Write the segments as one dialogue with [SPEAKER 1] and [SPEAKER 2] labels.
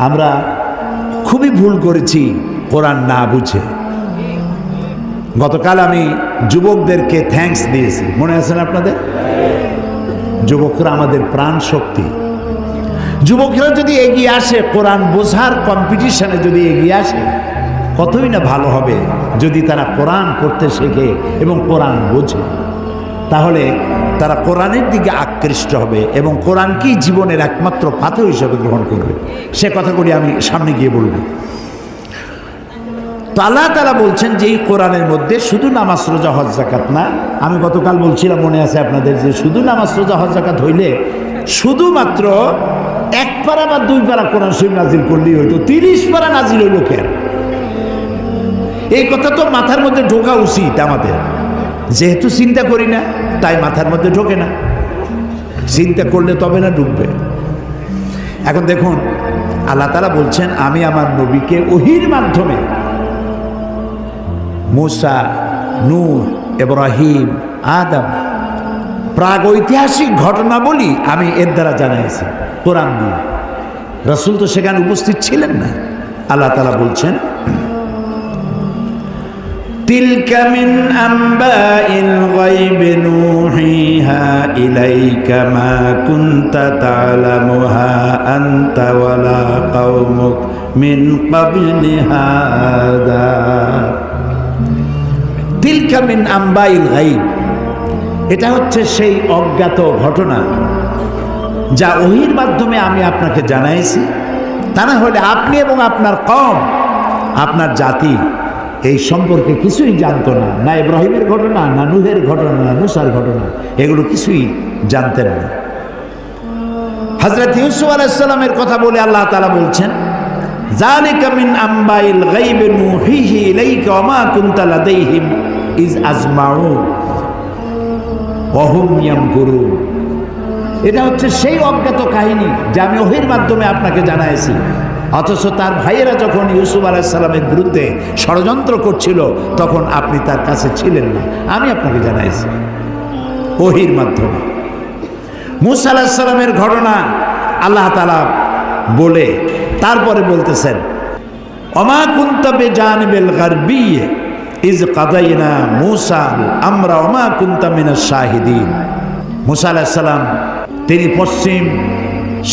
[SPEAKER 1] আমরা খুবই ভুল করেছি কোরআন না বুঝে। গতকাল আমি যুবকদেরকে থ্যাঙ্কস দিয়েছি, মনে আছে না আপনাদের? যুবকরা আমাদের প্রাণ শক্তি। যুবকরা যদি এগিয়ে আসে, কোরআন বোঝার কম্পিটিশনে যদি এগিয়ে আসে, কতই না ভালো হবে যদি তারা কোরআন পড়তে শেখে এবং কোরআন বোঝে। তাহলে তারা কোরআনের দিকে আকৃষ্ট হবে এবং কোরআনকেই জীবনের একমাত্র পাথর হিসেবে গ্রহণ করবে। সে কথাগুলি আমি সামনে গিয়ে বলব। তো আল্লাহ তাআলা বলছেন যে এই কোরআনের মধ্যে শুধু নামাজ রোজা হজ যাকাত না। আমি গতকাল বলছিলাম, মনে আছে আপনাদের, যে শুধু নামাজ রোজা হজ যাকাত হইলে শুধুমাত্র 1 পারা বা 2 পারা কোরআন শরীফ নাজিল করলেই হইতো, 30 পারা নাজিল হইল কেন? এই কথা তো মাথার মধ্যে ঢোকা উচিত আমাদের। যেহেতু চিন্তা করি না তাই মাথার মধ্যে ঢোকে না, চিন্তা করলে তবে না ঢুকবে। এখন দেখুন, আল্লাহ তাআলা বলছেন আমি আমার নবীকে ওহীর মাধ্যমে মুসা, নূহ, ইব্রাহিম, আদম প্রাগৈতিহাসিক ঘটনাবলী আমি এর দ্বারা জানাইছি কোরআন দিয়ে। রাসূল তো সেখানে উপস্থিত ছিলেন না। আল্লাহ তাআলা বলছেন তিলকা মিন আম্বাইল গায়বি নূহিহা ইলাইকা মা কুনতা তা'লামুহা আনতা ওয়ালা কওমুক মিন ক্বাবলি হাদা। তিলকা মিন আম্বাইল গায়ব, এটা হচ্ছে সেই অজ্ঞাত ঘটনা যা ওহীর মাধ্যমে আমি আপনাকে জানাইছি। তা না হলে আপনি এবং আপনার কওম, আপনার জাতি এই সম্পর্কে কিছুই জানতো না। না ইব্রাহিমের ঘটনা, না নূহের ঘটনা, না মুসার ঘটনা, এগুলো কিছুই জানতেন না। হযরত ইউসুফ আলাইহিস সালামের কথা বলে আল্লাহ তাআলা বলছেন যালিকা মিন আম্বাইল গায়বি নূহিহি ইলাইকা ওয়া মা কুনতা লাদাইহিম ইজ আজমাউ ওয়া হুম ইয়ামকুরুন। এটা হচ্ছে সেই অজ্ঞাত কাহিনী যা আমি ওহীর মাধ্যমে আপনাকে জানাইছি। অথচ তার ভাইয়েরা যখন ইউসুফ আলাইহিস সালামের বিরুদ্ধে ষড়যন্ত্র করছিল তখন আপনি তার কাছে ছিলেন না, আমি আপনাকে জানাইছি ওহীর মাধ্যমে। মূসা আলাইহিস সালামের ঘটনা আল্লাহ তাআলা বলে তারপরে বলতেছেন ওমা কুনতা বিজানিবিল গারবি ইজ কাদাইনা মূসা আমরা ওমা কুনতা মিনাশ শাহিদিন। মূসা আলাইহিস সালাম তিনি পশ্চিম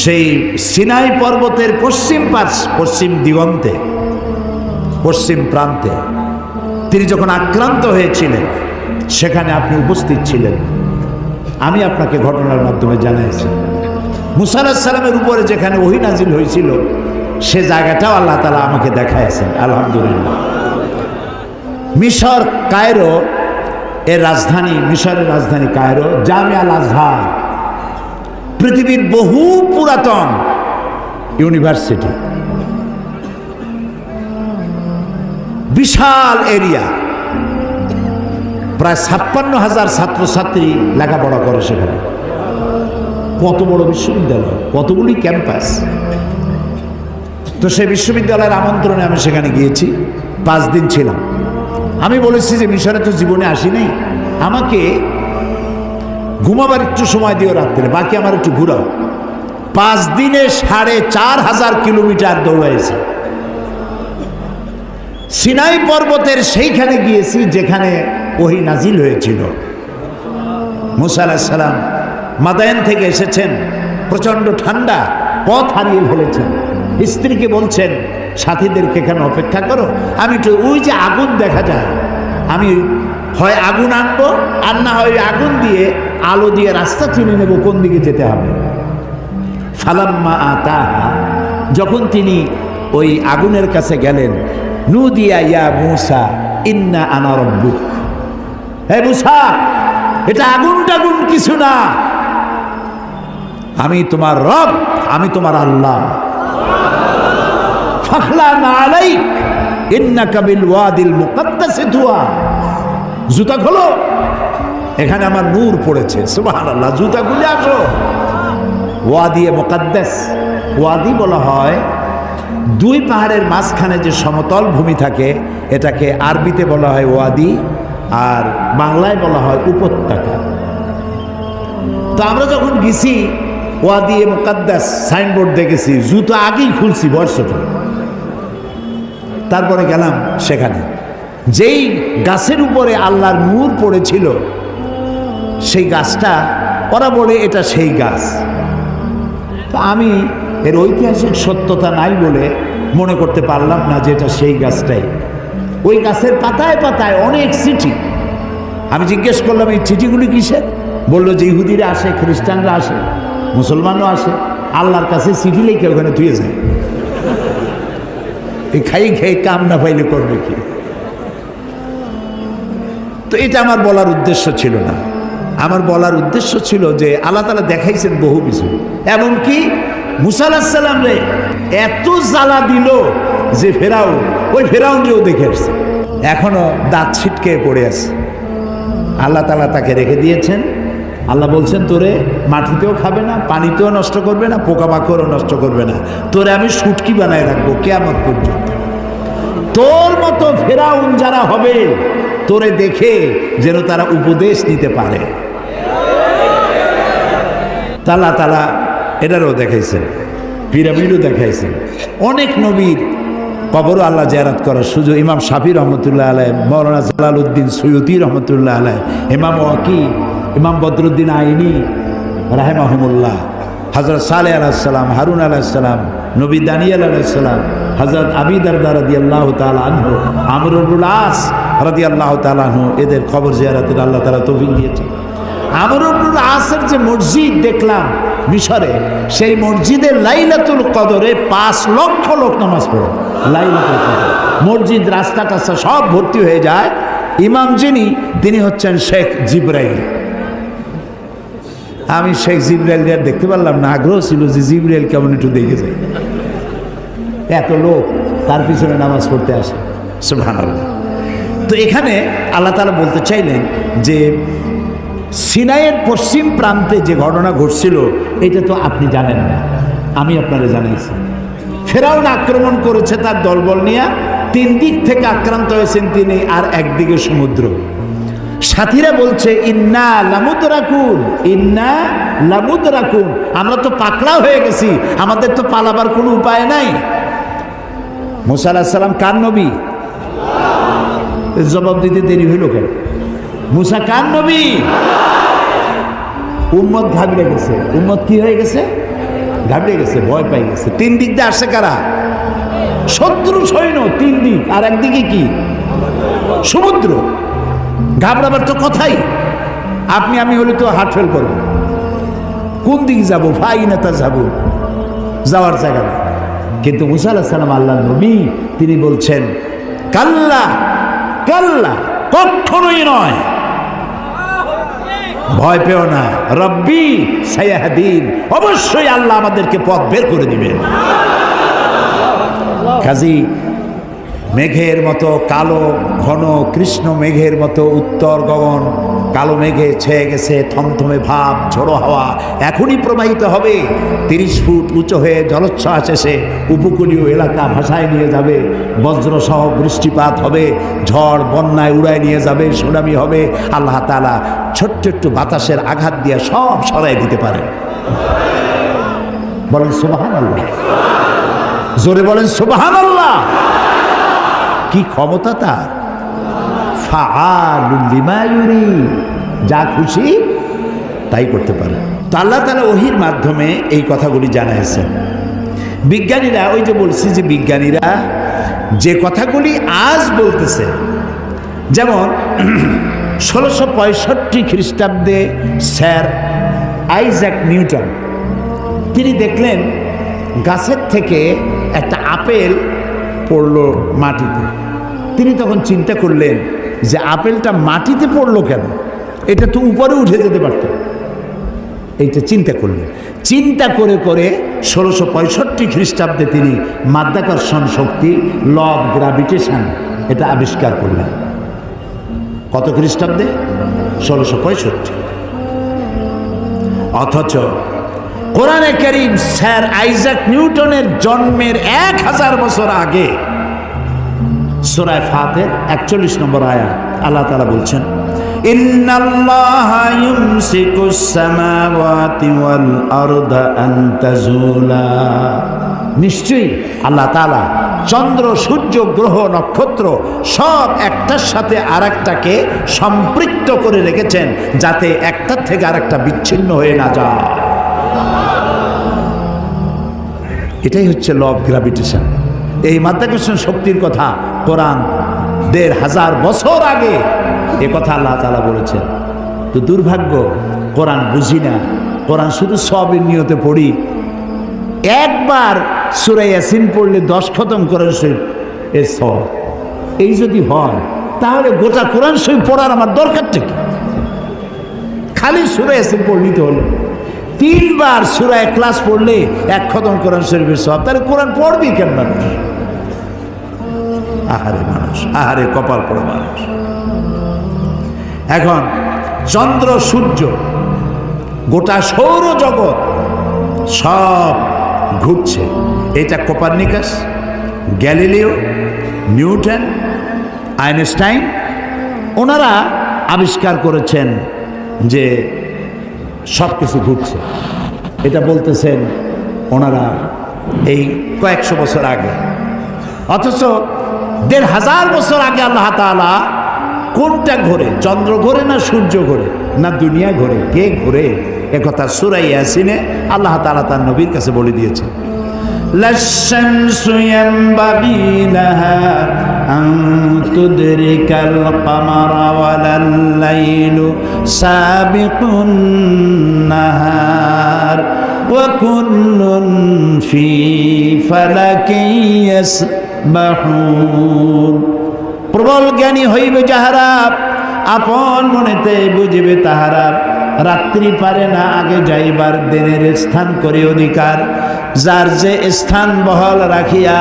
[SPEAKER 1] সেই সিনাই পর্বতের পশ্চিম দিগন্তে, পশ্চিম প্রান্তে তিনি যখন আক্রান্ত হয়েছিলেন সেখানে আপনি উপস্থিত ছিলেন। আমি আপনাকে ঘটনার মাধ্যমে জানাইছি। মূসা আলাইহিস সালামের উপরে যেখানে ওহী নাজিল হয়েছিল সে জায়গাটাও আল্লাহ তাআলা আমাকে দেখাইছেন। আলহামদুলিল্লাহ। মিশর কায়রো এর রাজধানী, মিশরের রাজধানী কায়রো, জামিয়া আল আজহার পৃথিবীর বহু পুরাতন ইউনিভার্সিটি, বিশাল এরিয়া, প্রায় 56,000 ছাত্রছাত্রী লেখাপড়া করে সেখানে। কত বড় বিশ্ববিদ্যালয়, কতগুলি ক্যাম্পাস। তো সেই বিশ্ববিদ্যালয়ের আমন্ত্রণে আমি সেখানে গিয়েছি, 5 দিন ছিলাম। আমি বলেছি যে মিশরে তো জীবনে আসিনি, আমাকে ঘুমাবার একটু সময় দিও রাত্রে, বাকি আমার একটু ঘুরাও। 5 দিনে 4,500 কিলোমিটার দৌড়াইছি। সিনাই পর্বতের সেইখানে গিয়েছি যেখানে ওহী নাজিল হয়েছিল। মূসা আলাইহিস সালাম মাদায়েন থেকে এসেছেন, প্রচণ্ড ঠান্ডা, পথ হারিয়ে ফেলেছেন। স্ত্রীকে বলছেন সাথীদেরকে এখানে অপেক্ষা করো, আমি একটু ওই যে আগুন দেখা যায়, আমি হয় আগুন আনবো আর না হয় আগুন দিয়ে আলো দিয়ে রাস্তা চিনে নেব কোন দিকে যেতে হবে। ফালাম্মা আতাহা, যখন তিনি ওই আগুনের কাছে গেলেন, নুদিয়া ইয়া মূসা ইন্না আনা রাব্বুক। হে মূসা, এটা আগুন টাগুন কিছু না, আমি তোমার রব, আমি তোমার আল্লাহ। ফাখলানা আলাইক ইন্নাকা বিল ওয়াদিল মুকাদ্দাসি তুয়া। জুতা খোলো, এখানে আমার নূর পড়েছে। সুবহানাল্লাহ। জুতা খুলে আসো। ওয়াদি মুকাদ্দাস, ওয়াদি বলা হয় 2 পাহাড়ের মাঝখানে যে সমতল ভূমি থাকে এটাকে আরবিতে বলা হয় ওয়াদি, আর বাংলায় বলা হয় উপত্যকা। তো আমরা যখন গেছি ওয়াদিয়ে মুকাদ্দাস সাইনবোর্ড দেখেছি, জুতো আগেই খুলছি বর্ষটা। তারপরে গেলাম সেখানে, যেই গাছের উপরে আল্লাহর নূর পড়েছিল সেই গাছটা, ওরা বলে এটা সেই গাছ। তো আমি এর ঐতিহাসিক সত্যতা নাই বলে মনে করতে পারলাম না যে এটা সেই গাছটাই। ওই গাছের পাতায় পাতায় অনেক চিঠি। আমি জিজ্ঞেস করলাম এই চিঠিগুলি কিসের? বললো যে ইহুদিরা আসে, খ্রিস্টানরা আসে, মুসলমানও আসে, আল্লাহর কাছে চিঠি লিখে ওখানে তুই যায়। এই খাই খেয়ে কাম না পাইলে করবে কি? তো এটা আমার বলার উদ্দেশ্য ছিল না। আমার বলার উদ্দেশ্য ছিল যে আল্লাহ তাআলা দেখাইছেন বহু কিছু, এমনকি মুসা আলাইহিস সালাম রে এত জ্বালা দিল যে ওই ফেরাউনকেও দেখে আসছে, এখনো দাঁত ছিটকে পড়ে আছে। আল্লাহ তাআলা তাকে রেখে দিয়েছেন। আল্লাহ বলছেন তোরে মাটিতেও খাবে না, পানিতেও নষ্ট করবে না, পোকামাকড়ও নষ্ট করবে না, তোরে আমি শুটকি বানায় রাখবো কিয়ামত পর্যন্ত। তোর মতো ফেরাউন যারা হবে তোরে দেখে যেন তারা উপদেশ নিতে পারে। আল্লাহ তাআলা এটারও দেখাইছেন, পিরামিডও দেখাইছেন। অনেক নবীর কবরও আল্লাহ জিয়ারত করার সুযোগ। ইমাম শাফি রহমতুল্লাহ আলাইহি, মৌলানা জালালউদ্দিন সৈয়দী রহমতুল্লাহ আলাইহি, ইমাম ওয়াকি, ইমাম বদরুদ্দিন আইনি রাহিমাহুমুল্লাহ, হযরত সালেহ আলাইহিস সালাম, হারুন আলাইহিস সালাম, নবী দানিয়েল আলাইহিস সালাম, হযরত আবী দারদা রাদিয়াল্লাহু তাআলা আনহু, আমর ইবনুল আস রাদিয়াল্লাহু তাআলা আনহু, এদের কবর জিয়ারতের আল্লাহ তাআলা তৌফিক দিয়েছেন। আমর ইবনুল আসের যে মসজিদ দেখলাম মিশরে, সেই মসজিদে লাইলাতুল কদরে 5 লক্ষ লোক নামাজ পড়ে। লাইলাতুল কদর মসজিদ, রাস্তাটা সব ভর্তি হয়ে যায়। ইমাম যিনি, তিনি হচ্ছেন শেখ জিবরাইল। আমি শেখ জিবরাইলকে দেখতে পারলাম না, আগ্রহ ছিল যে জিবরাইল কেমন একটু দেখে যায়। এত লোক তার পিছনে নামাজ পড়তে আসে, সুবহানাল্লাহ। তো এখানে আল্লাহ তাআলা বলতে চাইলেন যে সিনাইয়ের পশ্চিম প্রান্তে যে ঘটনা ঘটছিল এটা তো আপনি জানেন না, আমি আপনারা জানাইছি। ফেরাউন আক্রমণ করেছে তার দলবল নিয়ে, 3 দিক থেকে আক্রান্ত হয়েছেন তিনি, আর একদিকে সমুদ্র। সাথীরা বলছে ইন্না লামুদরাকুন, ইন্না লামুদরাকুন, আমরা তো পাকড়া হয়ে গেছি, আমাদের তো পালাবার কোনো উপায় নাই। মুসা আলাইহিস সালাম কার নবী? জবাব দিতে দেরি হইল কেন? মুসা কার নবী? উম্মত ঘাবড়ে গেছে। উম্মত কি হয়ে গেছে? ঘাবড়ে গেছে, ভয় পাই গেছে। 3 দিক দিয়ে আসছে কারা? শত্রু সৈন্য 3 দিক, আর একদিকে কি? সমুদ্র। ঘাবড়াবার তো কথাই, আপনি আমি হলে তো হার্ট ফেল করবো। কোন দিকে যাবো? ফাইনাতা যাবো, যাওয়ার জায়গা না। কিন্তু মুসা আলাইহিস সালাম আল্লাহর নবী, তিনি বলছেন কাল্লা কাল্লা, কখনোই নয়, ভয় পেও না, রব্বি সায়াহদিন, অবশ্যই আল্লাহ আমাদেরকে পথ বের করে দিবেন। কাজী মেঘের মতো কালো ঘন কৃষ্ণ মেঘের মতো উত্তর গগন কালো মেঘে ছেয়ে গেছে, থমথমে ভাব, ঝোড়ো হাওয়া এখনই প্রবাহিত হবে। 30 ফুট উঁচু হয়ে জলোচ্ছ্বাস এসে উপকূলীয় এলাকা ভাসায় নিয়ে যাবে, বজ্রসহ বৃষ্টিপাত হবে, ঝড় বন্যায় উড়ায় নিয়ে যাবে, সুনামি হবে। আল্লাহ তাআলা ছোট্ট একটু বাতাসের আঘাত দিয়ে সব সরাই দিতে পারেন। বলেন সুবহানাল্লাহ, জোরে বলেন সুবহানাল্লাহ। কি ক্ষমতা তার! ফাআলুল লিমা ইউরিদ, যা খুশি তাই করতে পারে। তো আল্লাহ তাআলা ওহীর মাধ্যমে এই কথাগুলি জানাইছেন। বিজ্ঞানীরা, ওই যে বলছি যে বিজ্ঞানীরা যে কথাগুলি আজ বলতেছে, যেমন 1665 খ্রিস্টাব্দে স্যার আইজ্যাক নিউটন, তিনি দেখলেন গাছের থেকে একটা আপেল পড়লো মাটিতে। তিনি তখন চিন্তা করলেন যে আপেলটা মাটিতে পড়লো কেন, এটা তো উপরে উঠে যেতে পারত। এইটা চিন্তা করলেন। চিন্তা করে করে 1665 খ্রিস্টাব্দে তিনি মাধ্যাকর্ষণ শক্তি, ল অফ গ্র্যাভিটেশন, এটা আবিষ্কার করলেন। কত খ্রিস্টাব্দে? 1665। অথচ কোরআনে কারীম স্যার আইজ্যাক নিউটনের জন্মের 1000 বছর আগে সূরা ফাতির 41 নম্বর আয়াত আল্লাহ তাআলা বলছেন ইন্নাল্লাহা ইউমসিকুস সামাওয়াতি ওয়াল আরদা আন তাজুলা, নিশ্চয়ই আল্লাহ তাআলা চন্দ্র, সূর্য, গ্রহ, নক্ষত্র সব একটার সাথে আরেকটাকে সম্পৃক্ত করে রেখেছেন, যাতে একটার থেকে আরেকটা বিচ্ছিন্ন হয়ে না যায়। এটাই হচ্ছে ল অফ গ্র্যাভিটেশন। এই মাধ্যাকর্ষণ শক্তির কথা কোরআন ১৫০০ বছর আগে এ কথা আল্লাহ তাআলা বলেছেন। তো দুর্ভাগ্য, কোরআন বুঝি না, কোরআন শুধু সবের নিয়তে পড়ি। একবার সূরা ইয়াসিন পড়লে 10 খতম কোরআন শরীফ এর সব। এই যদি হয় তাহলে গোটা কোরআন শরীফ পড়ার আমার দরকারটা কি? খালি সূরা ইয়াসিন পড়লেই তো হলো। 3 বার সূরা ইখলাস পড়লে 1 খতম কোরআন শরীফের সব। তাহলে কোরআন পড়বি কেন মানুষ? আহারে মানুষ, আহারে কপাল পড়া মানুষ। এখন চন্দ্র, সূর্য, গোটা সৌরজগৎ সব ঘুরছে। এটা কোপারনিকাস, গ্যালিলিও, নিউটন, আইনস্টাইন ওনারা আবিষ্কার করেছেন যে সব কিছু ঘুরছে। এটা বলতেছেন ওনারা এই কয়েকশো বছর আগে। অথচ ১৫০০ বছর আগে আল্লাহ তাআলা কোনটা ঘোরে? চন্দ্র ঘোরে না সূর্য ঘোরে না দুনিয়া ঘোরে? কে ঘোরে? একথা সূরা ইয়াসিনে আল্লাহ তাআলা তার নবীর কাছে বলে দিয়েছেন। লাশ-শামসু ইয়ানবাগি লাহা আন তুদরিকাল কামারা ওয়ালাল লাইলু সাবিকুন নাহার ওয়া কুল্লুন ফি ফালাকিন ইয়াসবাহুন। প্রবল জ্ঞানী হইবে যাহারা, আপন মনেতে বুঝিবে তাহারা। রাত্রি পারে না আগে যাইবার, দিনের স্থান করে অধিকার। যার যে স্থান বহল রাখিয়া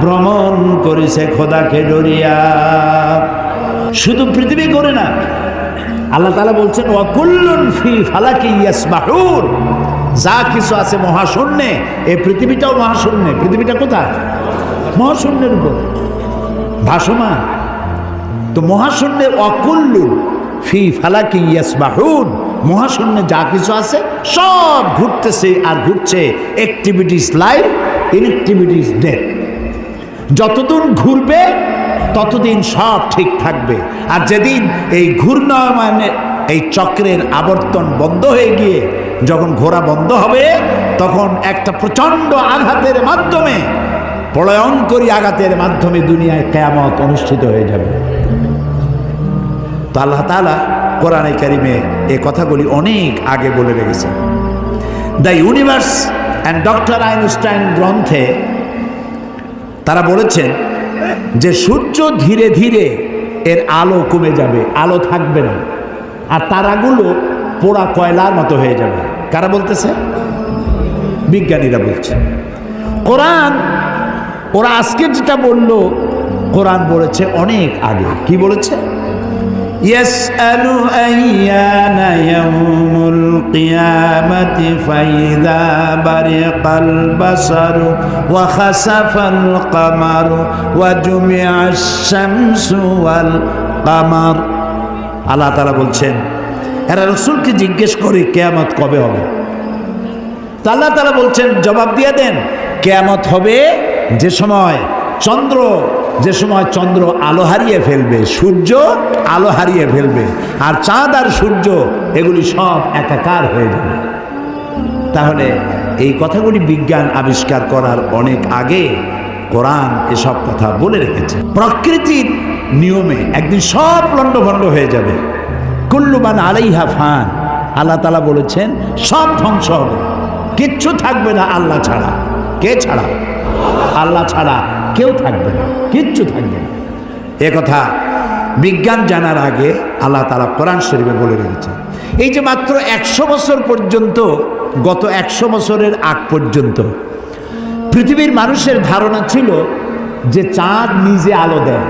[SPEAKER 1] ভ্রমণ করিছে খোদাকে ডরিয়া। শুধু পৃথিবী করে না, আল্লাহ তাআলা বলছেন ওয়া কুল্লুন ফি ফালাকি ইয়াসবাহুন। যা কিছু আছে মহাশূন্যে, এই পৃথিবীটাও মহাশূন্যে। পৃথিবীটা কোথায়? মহাশূন্যের উপর ভাসমান। তো মহাশূন্যে অকুল্লুন ফি ফালাকি ইয়াসবাহুন, মহাশূন্যে যা কিছু আছে সব ঘুরতেছে আর ঘুরছে। Activities life, inactivities death. যতদিন ঘুরবে ততদিন সব ঠিক থাকবে। আর যেদিন এই ঘূর্ণায়মানের এই চক্রের আবর্তন বন্ধ হয়ে গিয়ে যখন ঘোরা বন্ধ হবে, তখন একটা প্রচণ্ড আঘাতের মাধ্যমে, প্রলয়ঙ্করী আঘাতের মাধ্যমে দুনিয়ায় কিয়ামত অনুষ্ঠিত হয়ে যাবে। তো আল্লাহ তাআলা কোরআনে কারিমে এই কথাগুলি অনেক আগে বলে রেখেছেন। The universe and doctor Einstein গ্রন্থে তারা বলেছেন যে সূর্য ধীরে ধীরে এর আলো কমে যাবে, আলো থাকবে না, আর তারাগুলো পোড়া কয়লার মতো হয়ে যাবে। কারা বলতেছে? বিজ্ঞানীরা বলছে। কোরআন ওরা আজকে যেটা বললো, কোরআন বলেছে অনেক আগে। কি বলেছে? ইয়াসআলু আইয়ানা ইয়াউমুল কিয়ামাতি ফাইযা বারিকাল বাসারু ওয়া খাসাফাল কামারু ওয়া জুমিআশ শামসু ওয়াল কামার। আল্লাহ তাআলা বলছেন এরা রাসূলকে জিজ্ঞেস করে কিয়ামত কবে হবে। তো আল্লাহ তাআলা বলছেন জবাব দিয়ে দেন, কিয়ামত হবে যে সময় চন্দ্র আলো হারিয়ে ফেলবে, সূর্য আলো হারিয়ে ফেলবে, আর চাঁদ আর সূর্য এগুলি সব একাকার হয়ে যাবে। তাহলে এই কথাগুলি বিজ্ঞান আবিষ্কার করার অনেক আগে কোরআন এসব কথা বলে রেখেছে। প্রকৃতির নিয়মে একদিন সব লণ্ডভণ্ড হয়ে যাবে। কুল্লু মান আলাইহা ফান। আল্লাহ তাআলা বলেছেন সব ধ্বংস হবে, কিচ্ছু থাকবে না আল্লাহ ছাড়া। কে ছাড়া? আল্লাহ ছাড়া কেউ থাকবে না, কিচ্ছু থাকবে না। এ কথা বিজ্ঞান জানার আগে আল্লাহ তাআলা কোরআন শরীফে বলে রেখেছেন। এই যে মাত্র 100 বছর পর্যন্ত, গত 100 বছরের আগ পর্যন্ত পৃথিবীর মানুষের ধারণা ছিল যে চাঁদ নিজে আলো দেয়,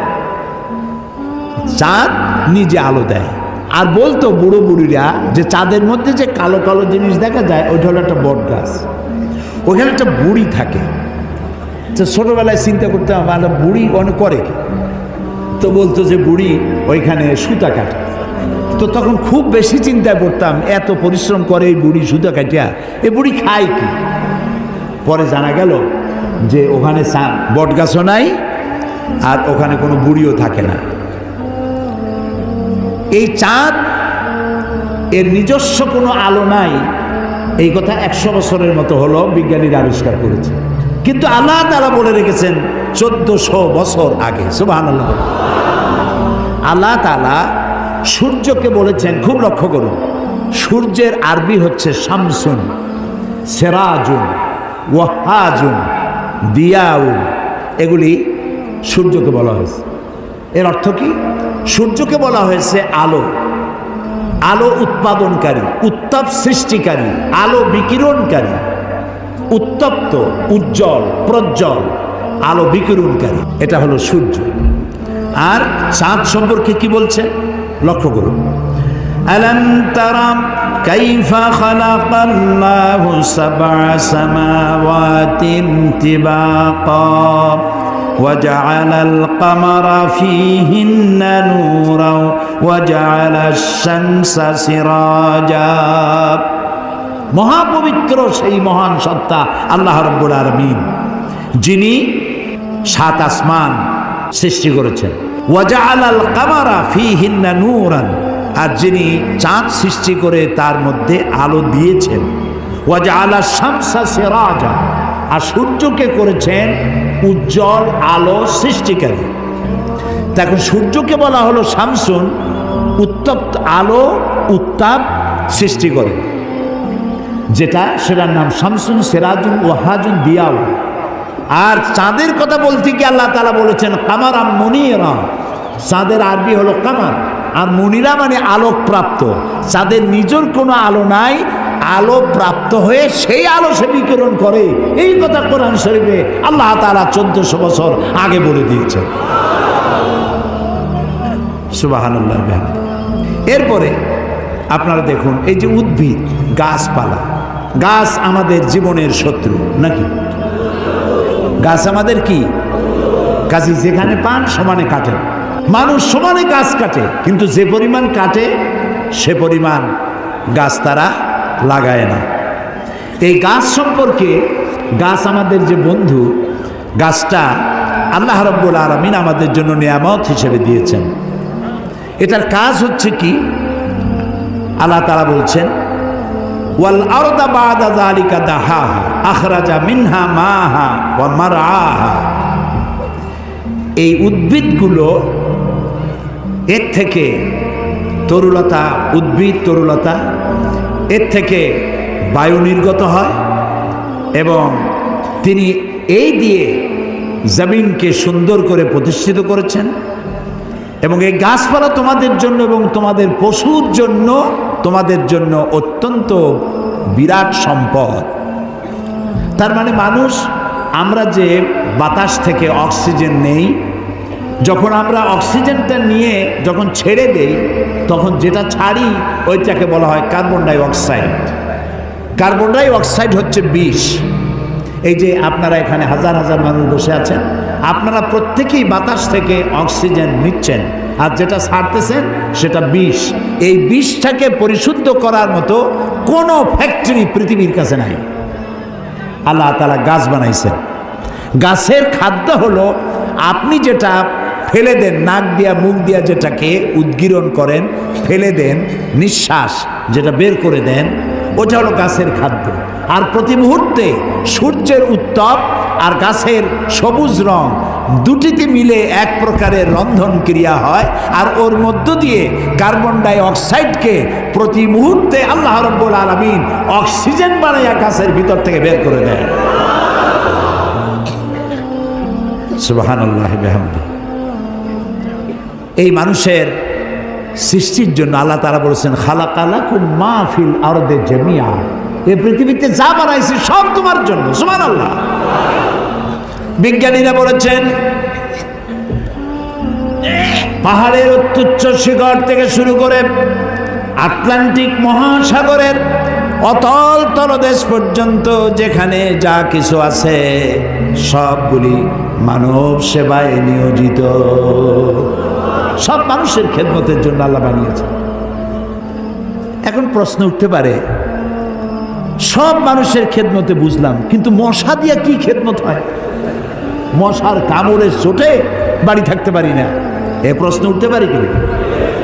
[SPEAKER 1] চাঁদ নিজে আলো দেয়। আর বলতো বুড়ো বুড়িরা যে চাঁদের মধ্যে যে কালো কালো জিনিস দেখা যায় ওইটা হলো একটা বট গাছ, ওইখানে একটা বুড়ি থাকে। তো ছোটোবেলায় চিন্তা করতে আমার বুড়ি অনেক করে কি, তো বলতো যে বুড়ি ওইখানে সুতা কাটে। তো তখন খুব বেশি চিন্তায় পড়তাম, এত পরিশ্রম করে এই বুড়ি সুতা কাটিয়া, এই বুড়ি খায় কি? পরে জানা গেল যে ওখানে বট গাছও নাই আর ওখানে কোনো বুড়িও থাকে না। এই চাঁদ এর নিজস্ব কোনো আলো নাই, এই কথা 100 বছরের মতো হলো বিজ্ঞানীরা আবিষ্কার করেছে। কিন্তু আল্লাহ তাআলা বলে রেখেছেন 1400 বছর আগে। সুবহানাল্লাহ। আল্লাহ তাআলা সূর্যকে বলেছেন, খুব লক্ষ্য করুন, সূর্যের আরবি হচ্ছে শামসুন, সেরাজুন, ওয়াহাজুন, দিয়াউন, এগুলি সূর্যকে বলা হয়েছে। এর অর্থ কি? সূর্যকে বলা হয়েছে আলো, আলো উৎপাদনকারী, উত্তাপ সৃষ্টিকারী, আলো বিকিরণকারী, উত্তপ্ত, উজ্জ্বল, প্রজ্জ্বল, আলো বিকিরণকারী, এটা হলো সূর্য। আর চাঁদ সম্পর্কে কি বলছে লক্ষ্য করুন। আলাম তারা কাইফা খালাকাল্লাহু সাবআ সামাওয়াতিন তিবাকা وجعل القمر فيهن نورا وجعل الشمس سراجا। মহাপবিত্র সেই মহান সত্তা আল্লাহ রাব্বুল আলামিন, যিনি 7 আসমান সৃষ্টি করেছেন। ওয়াজআলাল কামারা ফীহিন্না নূরান, আর যিনি চাঁদ সৃষ্টি করে তার মধ্যে আলো দিয়েছেন। ওয়াজআলাশ শামসা সিরাজা, আর সূর্যকে করেছেন উজ্জ্বল আলো সৃষ্টিকারী। দেখো সূর্যকে বলা হলো শামসুন, উত্তপ্ত আলো, উত্তাপ সৃষ্টি করে যেটা, সেটার নাম শামসুন, সিরাজুন, ওয়াহাজুন, দিয়াউ। আর চাঁদের কথা বলতে কি আল্লাহ তাআলা বলেছেন কামারা মুনিরা। চাঁদের আরবি হলো কামার, আর মুনিরা মানে আলোক প্রাপ্ত। চাঁদের নিজের কোনো আলো নাই, আলো প্রাপ্ত হয়ে সেই আলো সে বিকিরণ করে। এই কথা কোরআন শরীফে আল্লাহ তাআলা 1400 বছর আগে বলে দিয়েছেন। সুবহানাল্লাহ। এরপরে আপনারা দেখুন, এই যে উদ্ভিদ, গাছপালা, গাছ আমাদের জীবনের শত্রু নাকি? গাছ আমাদের কি? কাজী যেখানে পান সমানে কাটেন। মানুষ সমানে গাছ কাটে, কিন্তু যে পরিমাণ কাটে সে পরিমাণ গাছ তারা লাগায় না। এই গাছ সম্পর্কে, গাছ আমাদের যে বন্ধু, গাছটা আল্লাহ রাব্বুল আলামিন আমাদের জন্য নিয়ামত হিসেবে দিয়েছেন। এটার কাজ হচ্ছে কি? আল্লাহ তাআলা বলছেন ওয়াল আরদা বা'দা যালিকা দাহাহা আখরাজা মিনহা মাহা ওয়া মারআহা। এই উদ্ভিদগুলো, এর থেকে তরুলতা, উদ্ভিদ তরুলতা, এর থেকে বায়ু নির্গত হয় এবং তিনি এই দিয়ে জমিনকে সুন্দর করে প্রতিষ্ঠিত করেছেন। এবং এই গাছপালা তোমাদের জন্য এবং তোমাদের পশুর জন্য, তোমাদের জন্য অত্যন্ত বিরাট সম্পদ। তার মানে মানুষ, আমরা যে বাতাস থেকে অক্সিজেন নেই, যখন আমরা অক্সিজেনটা নিয়ে যখন ছেড়ে দেই, তখন যেটা ছাড়ি ওইটাকে বলা হয় carbon die oxide. Carbon die oxide হচ্ছে বিষ। এই যে আপনারা এখানে হাজার হাজার মানুষ বসে আছেন, আপনারা প্রত্যেকেই বাতাস থেকে অক্সিজেন নিচ্ছেন, আর যেটা ছাড়তেছেন সেটা বিষ। এই বিষটাকে পরিশুদ্ধ করার মতো কোনো ফ্যাক্টরি পৃথিবীর কাছে নাই। আল্লাহ তাআলা গাছ বানাইছেন। গাছের খাদ্য হলো, আপনি যেটা ফেলে দেন, নাক দিয়া মুখ দিয়া যেটাকে উদ্গীরণ করেন, ফেলে দেন, নিঃশ্বাস যেটা বের করে দেন, ওটা হলো গাছের খাদ্য। আর প্রতি মুহূর্তে সূর্যের উত্তাপ আর গাছের সবুজ রং দুটিতে মিলে এক প্রকারের রন্ধন ক্রিয়া হয়, আর ওর মধ্য দিয়ে কার্বন ডাই অক্সাইডকে প্রতি মুহূর্তে আল্লাহ রাব্বুল আলামিন অক্সিজেন বানাইয়া গাছের ভিতর থেকে বের করে দেয়। সুবহানাল্লাহি বিহামদিহি। এই মানুষের সৃষ্টির জন্য আল্লাহ তাআলা বলেছেন খালাকালাকুম মা ফিল আরদি জামিআ। এই পৃথিবীতে যা বানাইছি সব তোমার জন্য। সুবহানাল্লাহ। বিজ্ঞানীরা বলেছেন পাহাড়ের অত্যুচ্চ শিখর থেকে শুরু করে আটলান্টিক মহাসাগরের অতল তলদেশ পর্যন্ত যেখানে যা কিছু আছে সবগুলি মানব সেবায় নিয়োজিত। সব মানুষের খেদমতের জন্য আল্লাহ বানিয়েছে। এখন প্রশ্ন উঠতে পারে, সব মানুষের খেদমতে বুঝলাম, কিন্তু মশা দিয়া কি খেদমত হয়? মশার কামড়ে চোটে বাড়ি থাকতে পারি না, এ প্রশ্ন উঠতে পারে কিনা?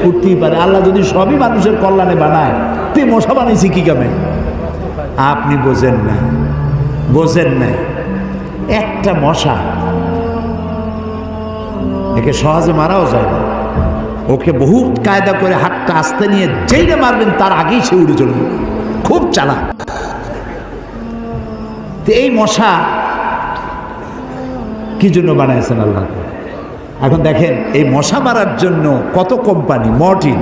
[SPEAKER 1] উঠতেই পারে। আল্লাহ যদি সবই মানুষের কল্যাণে বানায়, তে মশা বানাইছি কি কামে? আপনি বোঝেন না, বোঝেন না। একটা মশা, একে সহজে মারাও যায় না। ওকে বহু কায়দা করে হাতটা আস্তে নিয়ে যেইটা মারবেন তার আগেই সে উড়ে চলে যাবে, খুব চালাক। এই মশা কি জন্য বানাইছেন আল্লাহ? এখন দেখেন, এই মশা মারার জন্য কত company, Mortein,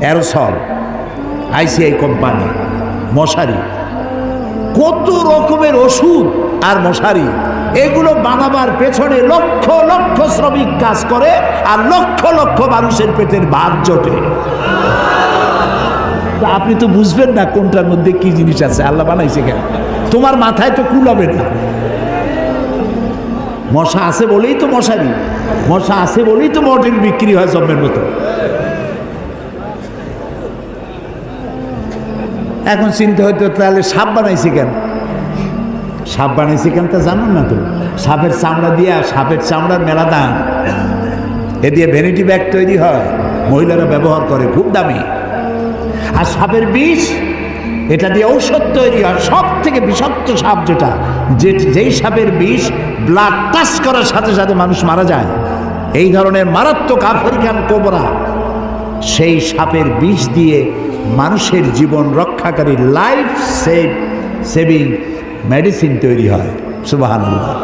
[SPEAKER 1] aerosol, ICI company, মশারি, কত রকমের ওষুধ আর মশারি, এগুলো বানাবার পেছনে লক্ষ লক্ষ শ্রমিক কাজ করে আর লক্ষ লক্ষ মানুষের পেটের ভাত জোটে। আপনি তো বুঝবেন না কোনটার মধ্যে কি জিনিস আছে, আল্লাহ বানাইছে কেন? তোমার মাথায় তো কুলাবে না। মশা আছে বলেই তো মশারি, মশা আছে বলেই তো মর্টিন বিক্রি হয় জম্মের মতো। এখন চিন্তা হইতো, তাহলে সাপ বানাইছে কেন? সাপ বানাইছে কেন তা জানুন না তো? সাপের চামড়া দিয়া, সাপের চামড়ার মেলা দাম, এ দিয়ে ভ্যানিটি ব্যাগ তৈরি হয়, মহিলারা ব্যবহার করে, খুব দামি। আর সাপের বিষ, এটা দিয়ে ঔষধ তৈরি হয়। সব থেকে বিষাক্ত সাপ যেটা, যেই সাপের বিষ ব্লাড টাচ করার সাথে সাথে মানুষ মারা যায়, এই ধরনের মারাত্মক আফ্রিকান কোবরা, সেই সাপের বিষ দিয়ে মানুষের জীবন রক্ষাকারী লাইফ সেভিং মেডিসিন তৈরি হয়। সুবহানাল্লাহ।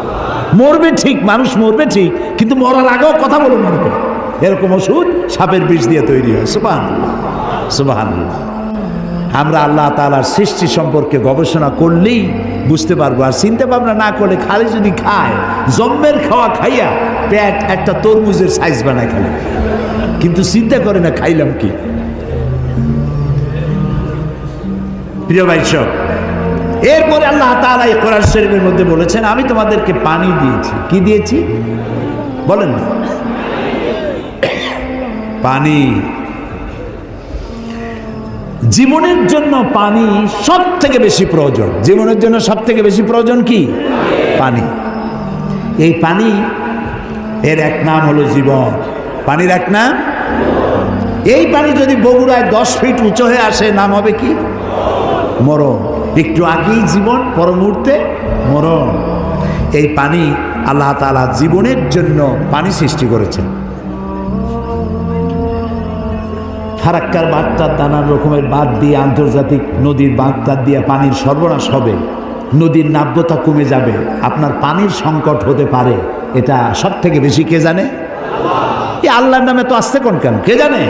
[SPEAKER 1] মরবে ঠিক, মানুষ মরবে ঠিক, কিন্তু মরার আগেও কথা বলে মরবে, এরকম ওষুধ সাপের বিষ দিয়ে তৈরি হয়। সুবহানাল্লাহ, সুবহানাল্লাহ। আমরা আল্লাহ তাআলার সৃষ্টি সম্পর্কে গবেষণা করলেই বুঝতে পারবো। আর চিন্তা ভাবনা না করলে, খালি যদি খায়, জম্মের খাওয়া খাইয়া পেট একটা তরমুজের সাইজ বানায় খালি, কিন্তু চিন্তা করে না খাইলাম কি। প্রিয় ভাই সব, এরপরে আল্লাহ তাআলা এই কোরআন শরীফের মধ্যে বলেছেন, আমি তোমাদেরকে পানি দিয়েছি। কি দিয়েছি বলেন না? পানি। জীবনের জন্য পানি সব থেকে বেশি প্রয়োজন। জীবনের জন্য সব থেকে বেশি প্রয়োজন কি? পানি। এই পানি, এর এক নাম হলো জীবন। পানির এক নাম, এই পানি যদি বগুড়ায় 10 ফিট উঁচু হয়ে আসে, নাম হবে কি? মরণ। একটু আগেই জীবন, পর মুহূর্তে মরণ। এই পানি আল্লাহ তাআলা জীবনের জন্য পানি সৃষ্টি করেছেন। ফারাক্কার বাঁধটার নানান রকমের বাঁধ দিয়ে, আন্তর্জাতিক নদীর বাঁধটার দিয়ে পানির সরবরাহ হবে, নদীর নাব্যতা কমে যাবে, আপনার পানির সংকট হতে পারে। এটা সব থেকে বেশি কে জানে? এই আল্লাহর নামে তো আসছে কোন কেন? কে জানে?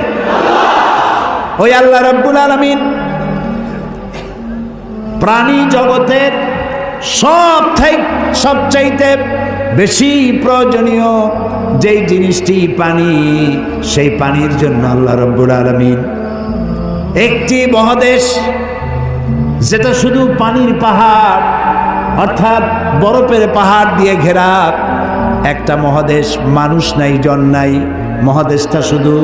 [SPEAKER 1] ওই আল্লাহ রাব্বুল আলামিন প্রাণী জগতের সবচাইতে বেশি প্রয়োজনীয় যেই জিনিসটি পানি, সেই পানির জন্য আল্লাহ রাব্বুল আলামিন একটি মহাদেশ, যেটা শুধু পানির পাহাড় অর্থাৎ বরফের পাহাড় দিয়ে ঘেরা একটা মহাদেশ, মানুষ নাই, জন নাই, মহাদেশটা শুধু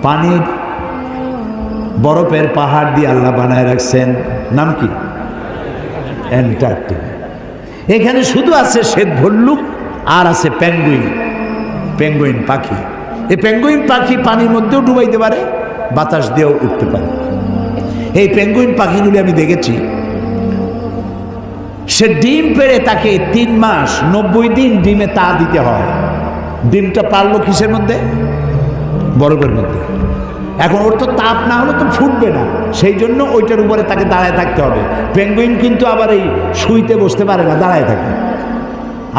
[SPEAKER 1] পানির বরফের পাহাড় দিয়ে আল্লাহ বানায় রাখছেন। নাম কি? অ্যান্টার্কটিকা। এখানে শুধু আছে শ্বেত ভল্লুক আর আছে পেঙ্গুইন, পেঙ্গুইন পাখি। এই পেঙ্গুইন পাখি পানির মধ্যেও ডুবাইতে পারে, বাতাস দিয়েও উঠতে পারে। এই পেঙ্গুইন পাখিগুলি আমি দেখেছি, সে ডিম পেড়ে তাকে 3 মাস 90 দিন ডিমে তা দিতে হয়। ডিমটা পারলো কিসের মধ্যে? বরফের মধ্যে। এখন ওর তো তাপ না হলে তো ফুটবে না, সেই জন্য ওইটার উপরে তাকে দাঁড়ায় থাকতে হবে। পেঙ্গুইন কিন্তু আবার এই শুইতে বসতে পারে না, দাঁড়ায় থাকে।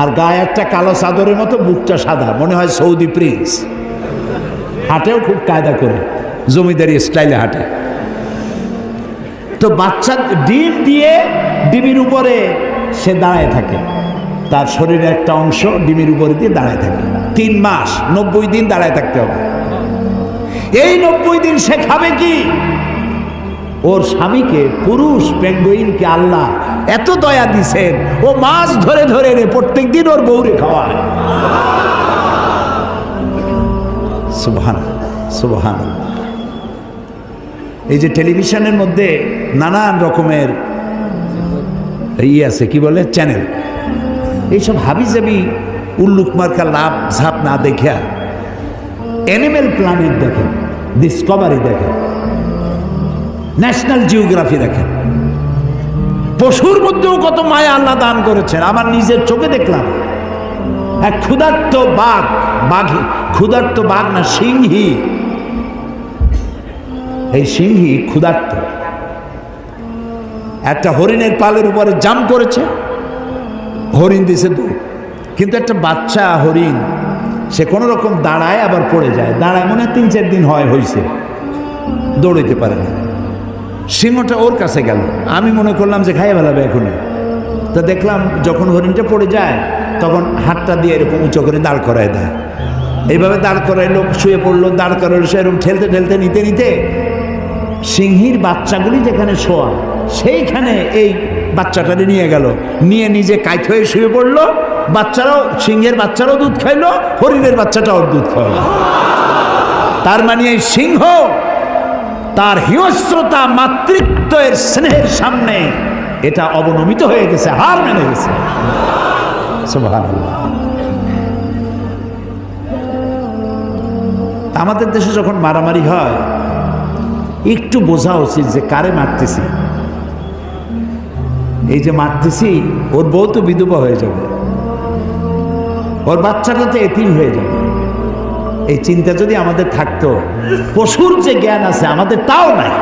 [SPEAKER 1] আর গায়ে একটা কালো চাদরের মতো, বুকটা সাদা, মনে হয় সৌদি প্রিন্স। হাঁটেও খুব কায়দা করে, জমিদারি স্টাইলে হাঁটে। তো বাচ্চা ডিম দিয়ে ডিমের উপরে সে দাঁড়ায় থাকে, তার শরীরের একটা অংশ ডিমের উপরে দিয়ে দাঁড়ায় থাকে। 3 মাস 90 দিন দাঁড়ায় থাকতে হবে। এই 90 দিন সে খাবে কি? ওর স্বামীকে, পুরুষ পেঙ্গুইনকে আল্লাহ এত দয়া দিছেন, ও মাছ ধরে ধরে প্রত্যেক দিন ওর বউরে খাওয়ায়। সুবহানাল্লাহ, সুবহানাল্লাহ। এই যে টেলিভিশনের মধ্যে নানান রকমের আছে কি বলে চ্যানেল, এইসব হাবিজাবি উল্লুক মার্কা লাভ ঝাপ না দেখা অ্যানিমেল প্ল্যানেট দেখেন, ডিসকভারি দেখেন, ন্যাশনাল জিওগ্রাফি দেখেন। পশুর মধ্যেও কত মায়া আল্লাহ দান করেছেন। আমার নিজের চোখে দেখলাম এক ক্ষুধার্ত ক্ষুধার্ত বাঘ না সিংহী, এই সিংহী ক্ষুধার্ত একটা হরিণের পালের উপরে জাম্প করেছে, হরিণ দিছে দৌড়, কিন্তু একটা বাচ্চা হরিণ সে কোনো রকম দাঁড়ায় আবার পড়ে যায়, দাঁড়ায় মনে 3-4 দিন হয়েছে, দৌড়াইতে পারে না। সিংহটা ওর কাছে গেল, আমি মনে করলাম যে খাইয়ে ফেলাবে এখনই। তা দেখলাম যখন হরিণটা পড়ে যায় তখন হাতটা দিয়ে এরকম উঁচু করে দাঁড় করায় দেয়, এইভাবে দাঁড় করাইলো, শুয়ে পড়লো, দাঁড় করাইলো, সে এরকম ঠেলতে ঠেলতে নিতে নিতে সিংহীর বাচ্চাগুলি যেখানে শোয়া সেইখানে এই বাচ্চাটারে নিয়ে গেল, নিয়ে নিজে কাইত হয়ে শুয়ে পড়লো। বাচ্চারাও, সিংহের বাচ্চারাও দুধ খাইলো, হরিণের বাচ্চাটাও দুধ খাওয়ালো। তার মানে এই সিংহ তার হিংস্রতা মাতৃত্বের স্নেহের সামনে এটা অবনমিত হয়ে গেছে, হার মেনে গেছে। সুবহানাল্লাহ। আমাদের দেশে যখন মারামারি হয় একটু বোঝা উচিত যে কারে মারতেছি। এই যে মারতেছি, ওর বউ তো বিধবা হয়ে যাবে, ওর বাচ্চাটা তো এতিম হয়ে যাবে। এই চিন্তা যদি আমাদের থাকতো, পশুর যে জ্ঞান আছে আমাদের তাও নাই।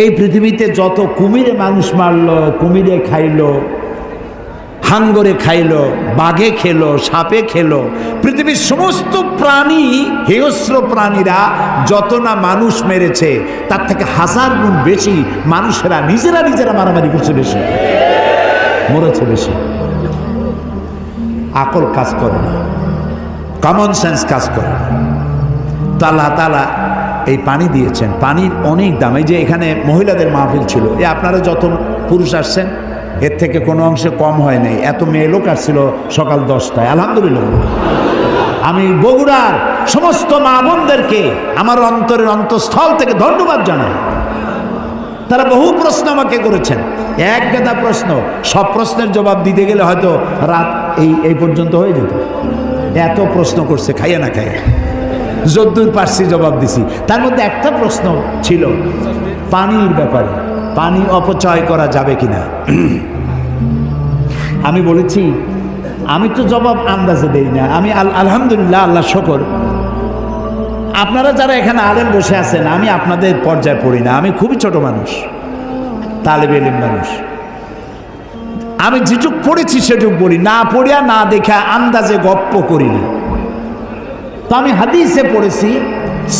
[SPEAKER 1] এই পৃথিবীতে যত কুমিরে মানুষ মারলো, কুমিরে খাইলো, হাঙ্গরে খাইলো, বাঘে খেলো, সাপে খেলো, পৃথিবীর সমস্ত প্রাণী, হিংস্র প্রাণীরা যত না মানুষ মেরেছে তার থেকে 1000 গুণ বেশি মানুষেরা নিজেরা মারামারি করছে, বেশি মরেছে, বেশি। আকল কাজ করে না, কমন সেন্স কাজ করে না। তো আল্লাহ তাআলা এই পানি দিয়েছেন, পানির অনেক দাম। এই যে এখানে মহিলাদের মাহফিল ছিল, আপনারা যত পুরুষ আসছেন এর থেকে কোনো অংশে কম হয় নাই। এত মেয়ে লোক আসছিল সকাল 10টায়, আলহামদুলিল্লাহ। আমি বগুড়ার সমস্ত মা বোনদেরকে আমার অন্তরের অন্তঃস্থল থেকে ধন্যবাদ জানাই। তারা বহু প্রশ্ন আমাকে করেছেন, এক গাদা প্রশ্ন, সব প্রশ্নের জবাব দিতে গেলে হয়তো রাত এই পর্যন্ত হয়ে যেত। এত প্রশ্ন করছে, খাইয়া না খাইয়া যদ্দূর পারছি জবাব দিছি। তার মধ্যে একটা প্রশ্ন ছিল পানির ব্যাপারে, পানি অপচয় করা যাবে কিনা। আমি বলেছি আমি তো জবাব আন্দাজে দেই না, আমি আলহামদুলিল্লাহ, আল্লাহ শকর, আপনারা যারা এখানে আলেম বসে আছেন আমি আপনাদের পর্যায়ে পড়ি না, আমি খুবই ছোট মানুষ, তালেবে ইলম মানুষ। আমি যেটুক পড়েছি সেটুক বলি, না পড়িয়া না দেখা আন্দাজে গপ্প করি না। তো আমি হাদিসে পড়েছি,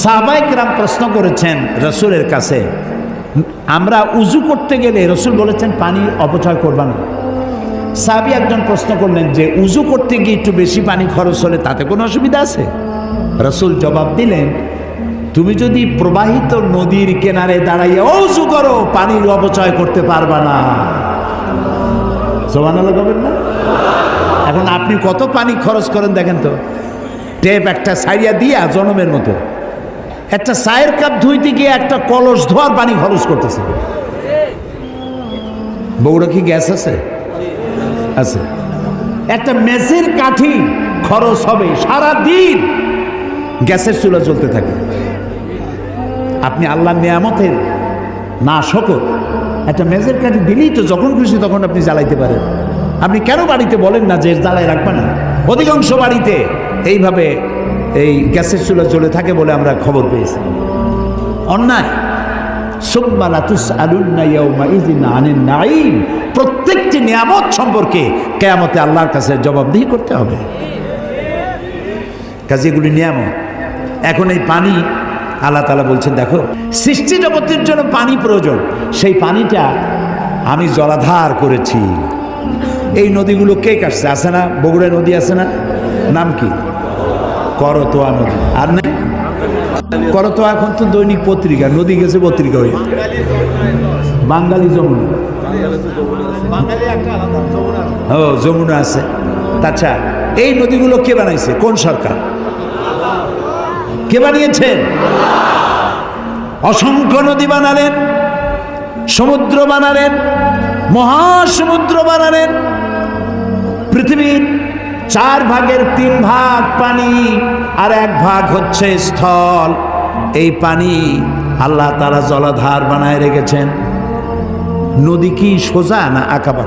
[SPEAKER 1] সাহাবায়ে কেরাম প্রশ্ন করেছেন রসুলের কাছে, আমরা উজু করতে গেলে রসুল বলেছেন পানি অপচয় করবা না। সাহাবী একজন প্রশ্ন করলেন যে উজু করতে গিয়ে একটু বেশি পানি খরচ হলে তাতে কোনো অসুবিধা আছে? রসুল জবাব দিলেন, তুমি যদি প্রবাহিত নদীর কিনারে দাঁড়াইয়া উজু করো পানির অপচয় করতে পারবা না। সুবহানাল্লাহ বলবেন না? এখন আপনি কত পানি খরচ করেন দেখেন তো, টেপ একটা সাইয়া দিয়া জনমের মতো, একটা চায়ের কাপ ধুইতে গিয়ে একটা কলস ধোয়ার পানি খরচ করতেছে। বগুড়া কি গ্যাস আছে? আছে। একটা মেসের কাঠি খরচ হবে সারা দিন, গ্যাসের চুলা চলতে থাকে। আপনি আল্লাহর নিয়ামতের না শকর, একটা মেসের কাঠি দিলেই তো যখন খুশি তখন আপনি জ্বালাইতে পারেন। আপনি কেন বাড়িতে বলেন না যে জ্বালাই রাখবে না? অধিকাংশ বাড়িতে এইভাবে এই গ্যাসের চুলা চলে থাকে বলে আমরা খবর পেয়েছি। অন্যায়। প্রত্যেকটি নিয়ামত সম্পর্কে কিয়ামতে আল্লাহর কাছে জবাবদিহি করতে হবে, কাজে এগুলি নিয়ামত। এখন এই পানি আল্লাহ তাআলা বলছেন, দেখো সৃষ্টি জগতের জন্য পানি প্রয়োজন, সেই পানিটা আমি জলাধার করেছি। এই নদীগুলো কে কাটছে? আছে না বগুড়া নদী আছে না, নাম কি? করতোয়া নদী। আর না করতোয়া এখন তো দৈনিক পত্রিকা, নদী গেছে পত্রিকা হয়ে, বাঙালি যমুনা। ও যমুনা আছে। আচ্ছা, এই নদীগুলো কে বানাইছে? কোন সরকার? কে কে বানিয়েছেন? অসংখ্য নদী বানালেন, সমুদ্র বানালেন, মহাসমুদ্র বানালেন। পৃথিবীর 4/3 ভাগ পানি আর 1 ভাগ হচ্ছে স্থল। এই পানি আল্লাহ তাআলা জলাধার বানায় রেখেছেন। নদী কি সোজা না আঁকাবাঁকা?